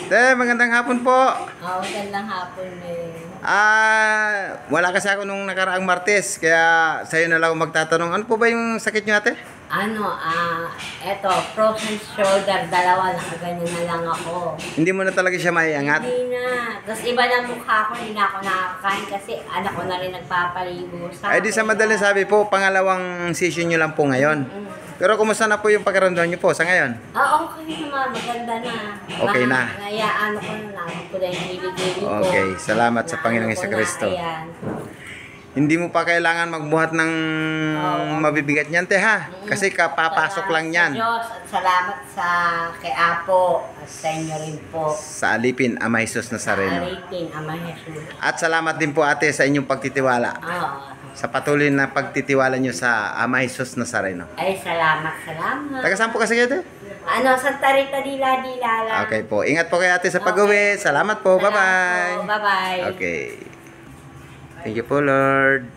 Te, magandang hapon po. Magandang hapon eh. Wala kasi ako nung nakaraang Martes, kaya sa'yo na lang ako magtatanong. Ano po ba yung sakit nyo, ate? Eto, frozen shoulder, dalawa, nakaganyan na lang ako. Hindi mo na talaga siya maiangat? Hindi na. Tapos iba na mukha ko, hindi na ako nakakain kasi anak ko na rin nagpapaligo sa Ay, di sa madaling sabi po, pangalawang session nyo lang po ngayon. Pero kumusta na po yung pakiramdam nyo po sa ngayon? Okay naman, maganda na. Okay na. Nayaan ko na, ko na yung hilig-hilig ko. Okay, salamat sa Panginoong Jesucristo. Ayan. Hindi mo pa kailangan magbuhat ng mabibigat niyan, te, ha? Kasi kapapasok lang yan. Salamat sa Diyos at salamat sa kay Apo at sa inyo rin po. Sa alipin, Ama Jesus Nazareno. Alipin, Ama Jesus. At salamat din po, ate, sa inyong pagtitiwala. Sa patuloy na pagtitiwala nyo sa Ama Jesus Nazareno. Ay, salamat. Taga saan po kasi kayo, te? Santa Rita, Dila lang. Okay po. Ingat po kayo, ate, sa pag-uwi. Salamat po. Bye-bye. Bye-bye. Okay. Thank you po, Lord.